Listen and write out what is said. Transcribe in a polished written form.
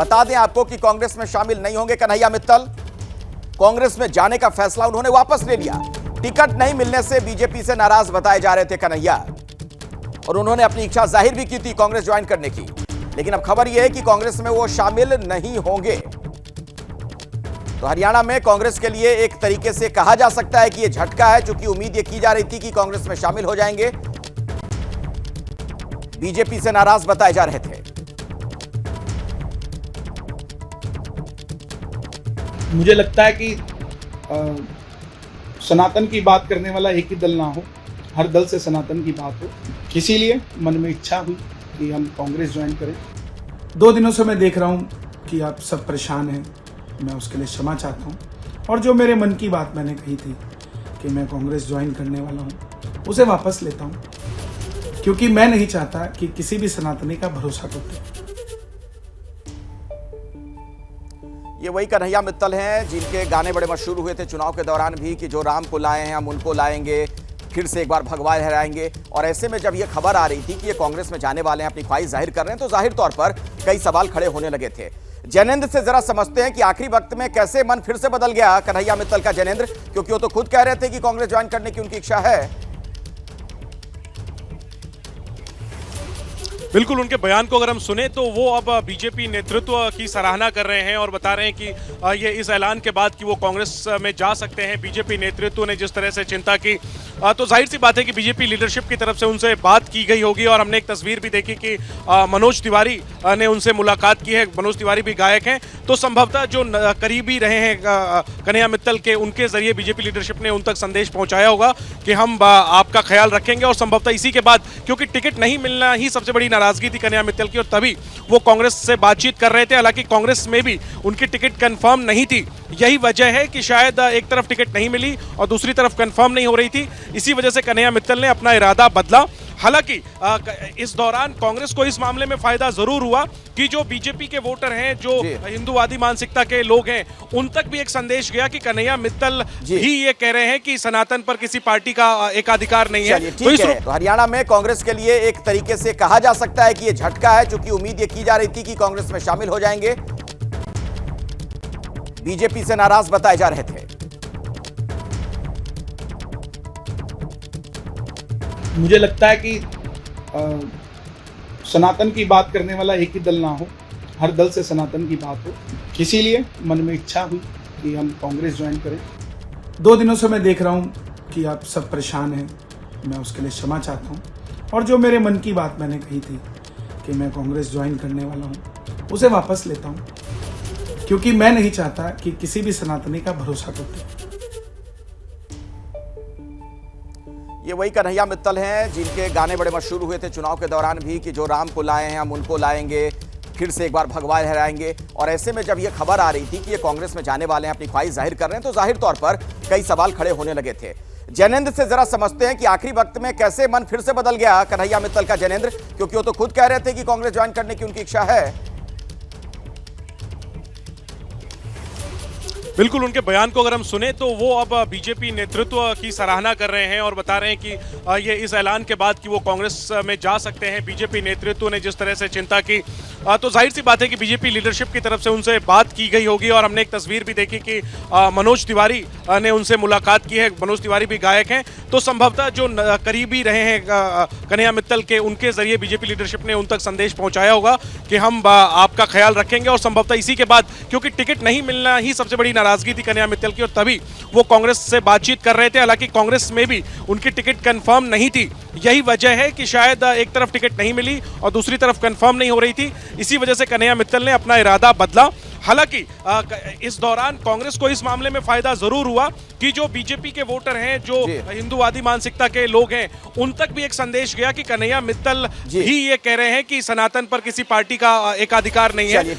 बता दें आपको कि कांग्रेस में शामिल नहीं होंगे कन्हैया मित्तल। कांग्रेस में जाने का फैसला उन्होंने वापस ले लिया। टिकट नहीं मिलने से बीजेपी से नाराज बताए जा रहे थे कन्हैया, और उन्होंने अपनी इच्छा जाहिर भी की थी कांग्रेस ज्वाइन करने की। लेकिन अब खबर यह है कि कांग्रेस में वो शामिल नहीं होंगे। तो हरियाणा में कांग्रेस के लिए एक तरीके से कहा जा सकता है कि यह झटका है, चूंकि उम्मीद ये की जा रही थी कि कांग्रेस में शामिल हो जाएंगे। बीजेपी से नाराज बताए जा रहे थे। मुझे लगता है कि सनातन की बात करने वाला एक ही दल ना हो, हर दल से सनातन की बात हो। इसीलिए मन में इच्छा हुई कि हम कांग्रेस ज्वाइन करें। 2 दिनों से मैं देख रहा हूं कि आप सब परेशान हैं, मैं उसके लिए क्षमा चाहता हूं। और जो मेरे मन की बात मैंने कही थी कि मैं कांग्रेस ज्वाइन करने वाला हूं, उसे वापस लेता हूं, क्योंकि मैं नहीं चाहता कि किसी भी सनातनी का भरोसा टूटे। ये वही कन्हैया मित्तल हैं जिनके गाने बड़े मशहूर हुए थे चुनाव के दौरान भी कि जो राम को लाए हैं हम उनको लाएंगे, फिर से एक बार भगवा लहराएंगे। और ऐसे में जब ये खबर आ रही थी कि ये कांग्रेस में जाने वाले हैं, अपनी ख्वाहिश जाहिर कर रहे हैं, तो जाहिर तौर पर कई सवाल खड़े होने लगे थे। जैनेंद्र से जरा समझते हैं कि आखिरी वक्त में कैसे मन फिर से बदल गया कन्हैया मित्तल का। जैनेंद्र, क्योंकि वो तो खुद कह रहे थे कि कांग्रेस ज्वाइन करने की उनकी इच्छा है। बिल्कुल, उनके बयान को अगर हम सुने तो वो अब बीजेपी नेतृत्व की सराहना कर रहे हैं और बता रहे हैं कि ये इस ऐलान के बाद कि वो कांग्रेस में जा सकते हैं, बीजेपी नेतृत्व ने जिस तरह से चिंता की, तो जाहिर सी बात है कि बीजेपी लीडरशिप की तरफ से उनसे बात की गई होगी। और हमने एक तस्वीर भी देखी कि मनोज तिवारी ने उनसे मुलाकात की है। मनोज तिवारी भी गायक हैं, तो संभवतः जो करीबी रहे हैं कन्हैया मित्तल के, उनके जरिए बीजेपी लीडरशिप ने उन तक संदेश पहुंचाया होगा कि हम आपका ख्याल रखेंगे। और संभवतः इसी के बाद, क्योंकि टिकट नहीं मिलना ही सबसे बड़ी नाराजगी थी कन्हैया मित्तल की, और तभी वो कांग्रेस से बातचीत कर रहे थे। हालांकि कांग्रेस में भी उनकी टिकट कंफर्म नहीं थी। यही वजह है कि शायद एक तरफ टिकट नहीं मिली और दूसरी तरफ कंफर्म नहीं हो रही थी। इसी वजह से कन्हैया मित्तल ने अपना इरादा बदला। हालांकि इस दौरान कांग्रेस को इस मामले में फायदा जरूर हुआ कि जो बीजेपी के वोटर हैं, जो हिंदूवादी मानसिकता के लोग हैं, उन तक भी एक संदेश गया कि कन्हैया मित्तल भी ये कह रहे हैं कि सनातन पर किसी पार्टी का एकाधिकार नहीं है। तो हरियाणा में कांग्रेस के लिए एक तरीके से कहा जा सकता है कि यह झटका है, चूंकि उम्मीद ये की जा रही थी कि कांग्रेस में शामिल हो जाएंगे। बीजेपी से नाराज बताए जा रहे थे। मुझे लगता है कि सनातन की बात करने वाला एक ही दल ना हो, हर दल से सनातन की बात हो। इसीलिए मन में इच्छा हुई कि हम कांग्रेस ज्वाइन करें। 2 दिनों से मैं देख रहा हूं कि आप सब परेशान हैं, मैं उसके लिए क्षमा चाहता हूं। और जो मेरे मन की बात मैंने कही थी कि मैं कांग्रेस ज्वाइन करने वाला हूं, उसे वापस लेता हूं, क्योंकि मैं नहीं चाहता कि किसी भी सनातनी का भरोसा टूटे। ये वही कन्हैया मित्तल हैं जिनके गाने बड़े मशहूर हुए थे चुनाव के दौरान भी कि जो राम को लाए हैं हम उनको लाएंगे, फिर से एक बार भगवा लहराएंगे। और ऐसे में जब ये खबर आ रही थी कि ये कांग्रेस में जाने वाले हैं, अपनी ख्वाहिश जाहिर कर रहे हैं, तो जाहिर तौर पर कई सवाल खड़े होने लगे थे। जैनेंद्र से जरा समझते हैं कि आखिरी वक्त में कैसे मन फिर से बदल गया कन्हैया मित्तल का। जैनेंद्र, क्योंकि वो तो खुद कह रहे थे कि कांग्रेस ज्वाइन करने की उनकी इच्छा है। बिल्कुल, उनके बयान को अगर हम सुने तो वो अब बीजेपी नेतृत्व की सराहना कर रहे हैं और बता रहे हैं कि ये इस ऐलान के बाद कि वो कांग्रेस में जा सकते हैं, बीजेपी नेतृत्व ने जिस तरह से चिंता की, तो जाहिर सी बात है कि बीजेपी लीडरशिप की तरफ से उनसे बात की गई होगी। और हमने एक तस्वीर भी देखी कि मनोज तिवारी ने उनसे मुलाकात की है। मनोज तिवारी भी गायक हैं, तो संभवतः जो करीबी रहे हैं कन्हैया मित्तल के, उनके जरिए बीजेपी लीडरशिप ने उन तक संदेश पहुंचाया होगा कि हम आपका ख्याल रखेंगे। और संभवतः इसी के बाद, क्योंकि टिकट नहीं मिलना ही सबसे बड़ी नाराजगी थी कन्हैया मित्तल की, और तभी वो कांग्रेस से बातचीत कर रहे थे। हालांकि कांग्रेस में भी उनकी टिकट कंफर्म नहीं थी। यही वजह है कि शायद एक तरफ टिकट नहीं मिली और दूसरी तरफ कंफर्म नहीं हो रही थी। इसी वजह से कन्हैया मित्तल ने अपना इरादा बदला। हालांकि इस दौरान कांग्रेस को इस मामले में फायदा जरूर हुआ कि जो बीजेपी के वोटर हैं, जो हिंदूवादी मानसिकता के लोग हैं, उन तक भी एक संदेश गया कि कन्हैया मित्तल भी ये कह रहे हैं कि सनातन पर किसी पार्टी का एकाधिकार नहीं है।